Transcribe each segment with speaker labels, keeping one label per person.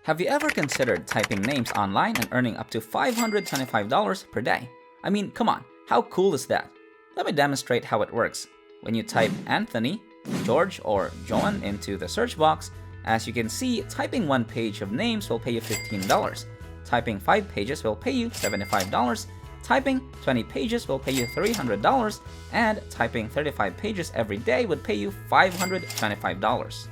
Speaker 1: Have you ever considered typing names online and earning up to $525 per day? I mean, come on, how cool is that? Let me demonstrate how it works. When you type Anthony, George, or John into the search box, as you can see, typing one page of names will pay you $15. Typing 5 pages will pay you $75. Typing 20 pages will pay you $300. And typing 35 pages every day would pay you $525.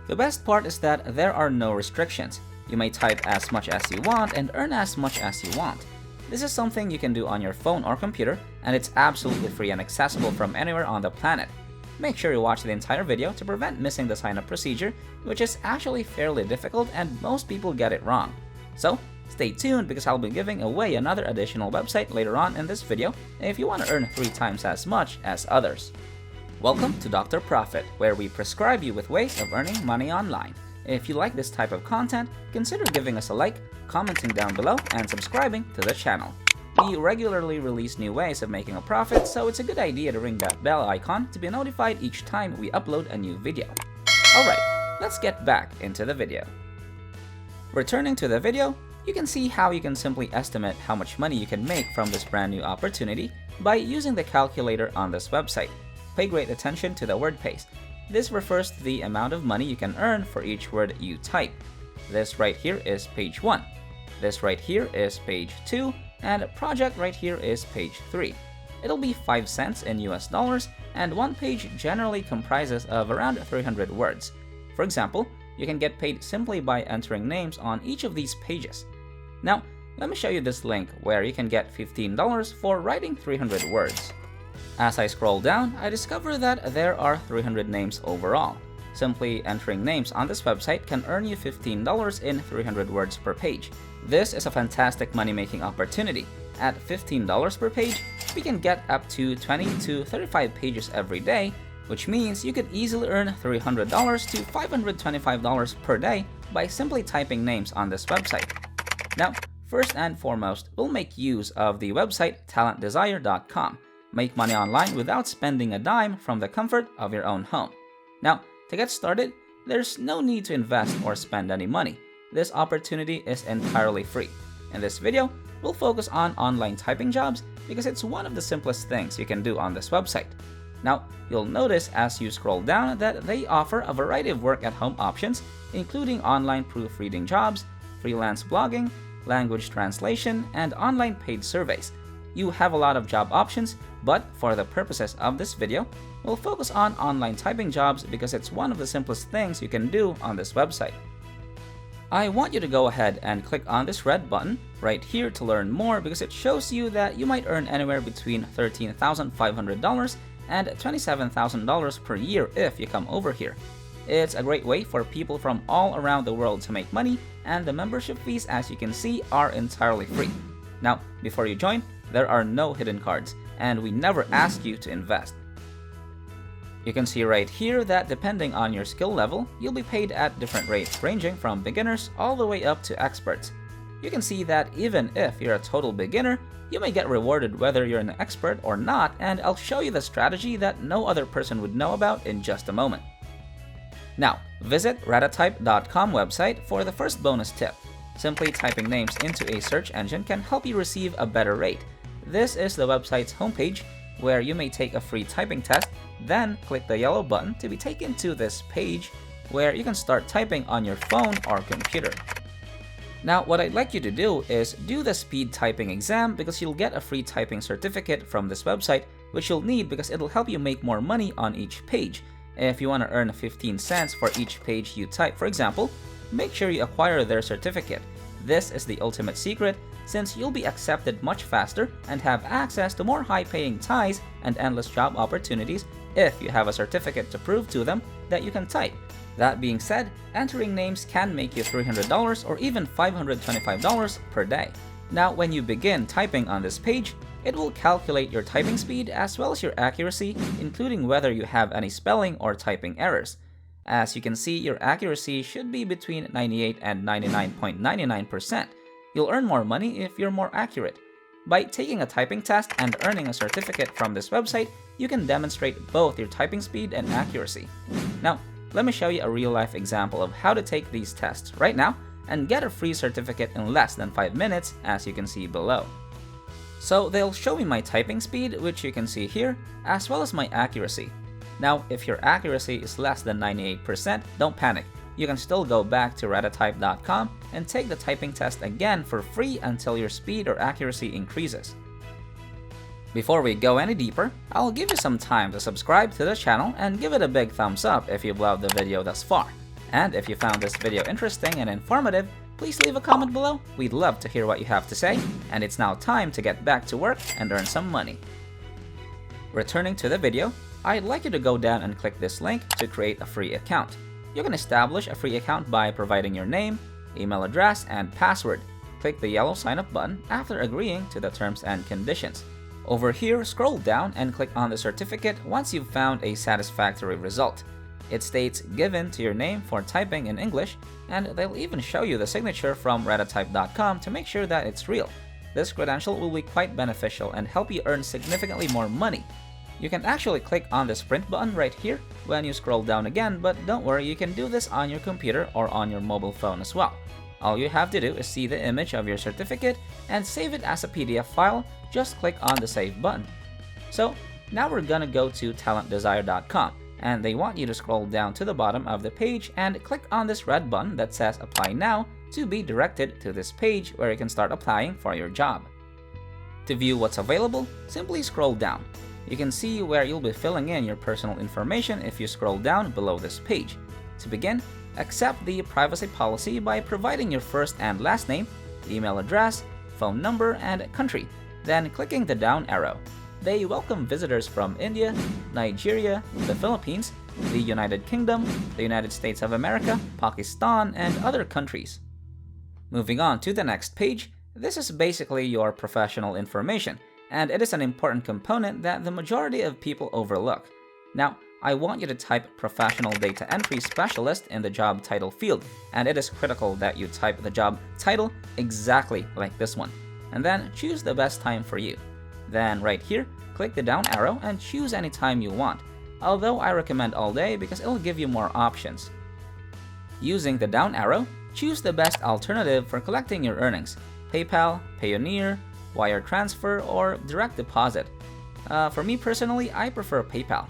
Speaker 1: The best part is that there are no restrictions. You may type as much as you want and earn as much as you want. This is something you can do on your phone or computer, and it's absolutely free and accessible from anywhere on the planet. Make sure you watch the entire video to prevent missing the sign-up procedure, which is actually fairly difficult and most people get it wrong. So, stay tuned because I'll be giving away another additional website later on in this video if you want to earn 3 times as much as others. Welcome to Dr. Profit, where we prescribe you with ways of earning money online. If you like this type of content, consider giving us a like, commenting down below, and subscribing to the channel. We regularly release new ways of making a profit, so it's a good idea to ring that bell icon to be notified each time we upload a new video. Alright, let's get back into the video. Returning to the video, you can see how you can simply estimate how much money you can make from this brand new opportunity by using the calculator on this website. Pay great attention to the word paste. This refers to the amount of money you can earn for each word you type. This right here is page 1. This right here is page 2. And project right here is page 3. It'll be 5 cents in US dollars, and one page generally comprises of around 300 words. For example, you can get paid simply by entering names on each of these pages. Now, let me show you this link where you can get $15 for writing 300 words. As I scroll down, I discover that there are 300 names overall. Simply entering names on this website can earn you $15 in 300 words per page. This is a fantastic money-making opportunity. At $15 per page, we can get up to 20 to 35 pages every day, which means you could easily earn $300 to $525 per day by simply typing names on this website. Now, first and foremost, we'll make use of the website talentdesire.com. Make money online without spending a dime from the comfort of your own home. Now, to get started, there's no need to invest or spend any money. This opportunity is entirely free. In this video, we'll focus on online typing jobs because it's one of the simplest things you can do on this website. Now, you'll notice as you scroll down that they offer a variety of work-at-home options, including online proofreading jobs, freelance blogging, language translation, and online paid surveys. You have a lot of job options, but for the purposes of this video, we'll focus on online typing jobs because it's one of the simplest things you can do on this website. I want you to go ahead and click on this red button right here to learn more because it shows you that you might earn anywhere between $13,500 and $27,000 per year if you come over here. It's a great way for people from all around the world to make money, and the membership fees, as you can see, are entirely free. Now, before you join, there are no hidden cards, and we never ask you to invest. You can see right here that depending on your skill level, you'll be paid at different rates ranging from beginners all the way up to experts. You can see that even if you're a total beginner, you may get rewarded whether you're an expert or not, and I'll show you the strategy that no other person would know about in just a moment. Now, visit ratatype.com website for the first bonus tip. Simply typing names into a search engine can help you receive a better rate. This is the website's homepage, where you may take a free typing test, then click the yellow button to be taken to this page where you can start typing on your phone or computer. Now, what I'd like you to do is do the speed typing exam because you'll get a free typing certificate from this website, which you'll need because it'll help you make more money on each page. If you want to earn 15 cents for each page you type, for example, make sure you acquire their certificate. This is the ultimate secret, since you'll be accepted much faster and have access to more high-paying ties and endless job opportunities if you have a certificate to prove to them that you can type. That being said, entering names can make you $300 or even $525 per day. Now, when you begin typing on this page, it will calculate your typing speed as well as your accuracy, including whether you have any spelling or typing errors. As you can see, your accuracy should be between 98 and 99.99%. You'll earn more money if you're more accurate. By taking a typing test and earning a certificate from this website, you can demonstrate both your typing speed and accuracy. Now, let me show you a real-life example of how to take these tests right now and get a free certificate in less than 5 minutes, as you can see below. So they'll show me my typing speed, which you can see here, as well as my accuracy. Now, if your accuracy is less than 98%, don't panic. You can still go back to reditype.com and take the typing test again for free until your speed or accuracy increases. Before we go any deeper, I'll give you some time to subscribe to the channel and give it a big thumbs up if you've loved the video thus far. And if you found this video interesting and informative, please leave a comment below. We'd love to hear what you have to say, and it's now time to get back to work and earn some money. Returning to the video, I'd like you to go down and click this link to create a free account. You can establish a free account by providing your name, email address, and password. Click the yellow sign up button after agreeing to the terms and conditions. Over here, scroll down and click on the certificate once you've found a satisfactory result. It states given to your name for typing in English, and they'll even show you the signature from reditype.com to make sure that it's real. This credential will be quite beneficial and help you earn significantly more money. You can actually click on this print button right here when you scroll down again, but don't worry, you can do this on your computer or on your mobile phone as well. All you have to do is see the image of your certificate and save it as a PDF file. Just click on the Save button. So now we're gonna go to talentdesire.com, and they want you to scroll down to the bottom of the page and click on this red button that says Apply Now to be directed to this page where you can start applying for your job. To view what's available, simply scroll down. You can see where you'll be filling in your personal information if you scroll down below this page. To begin, accept the privacy policy by providing your first and last name, email address, phone number, and country, then clicking the down arrow. They welcome visitors from India, Nigeria, the Philippines, the United Kingdom, the United States of America, Pakistan, and other countries. Moving on to the next page, this is basically your professional information, and it is an important component that the majority of people overlook. Now, I want you to type Professional Data Entry Specialist in the job title field, and it is critical that you type the job title exactly like this one, and then choose the best time for you. Then right here, click the down arrow and choose any time you want, although I recommend all day because it'll give you more options. Using the down arrow, choose the best alternative for collecting your earnings: PayPal, Payoneer, wire transfer, or direct deposit. For me personally, I prefer PayPal.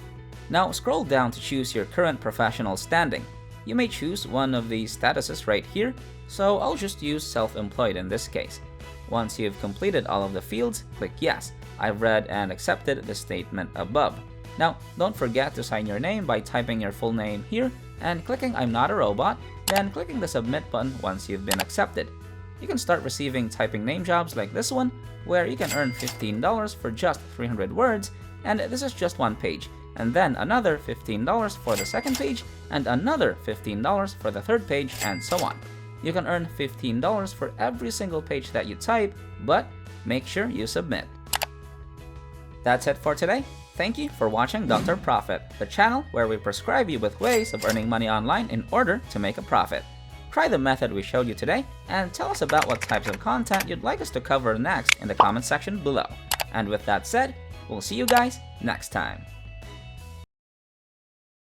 Speaker 1: Now scroll down to choose your current professional standing. You may choose one of these statuses right here, so I'll just use self-employed in this case. Once you've completed all of the fields, click Yes. I've read and accepted the statement above. Now, don't forget to sign your name by typing your full name here and clicking I'm not a robot, then clicking the Submit button once you've been accepted. You can start receiving typing name jobs like this one, where you can earn $15 for just 300 words, and this is just one page, and then another $15 for the second page, and another $15 for the third page, and so on. You can earn $15 for every single page that you type, but make sure you submit. That's it for today. Thank you for watching Dr. Profit, the channel where we prescribe you with ways of earning money online in order to make a profit. Try the method we showed you today and tell us about what types of content you'd like us to cover next in the comment section below. And with that said, we'll see you guys next time.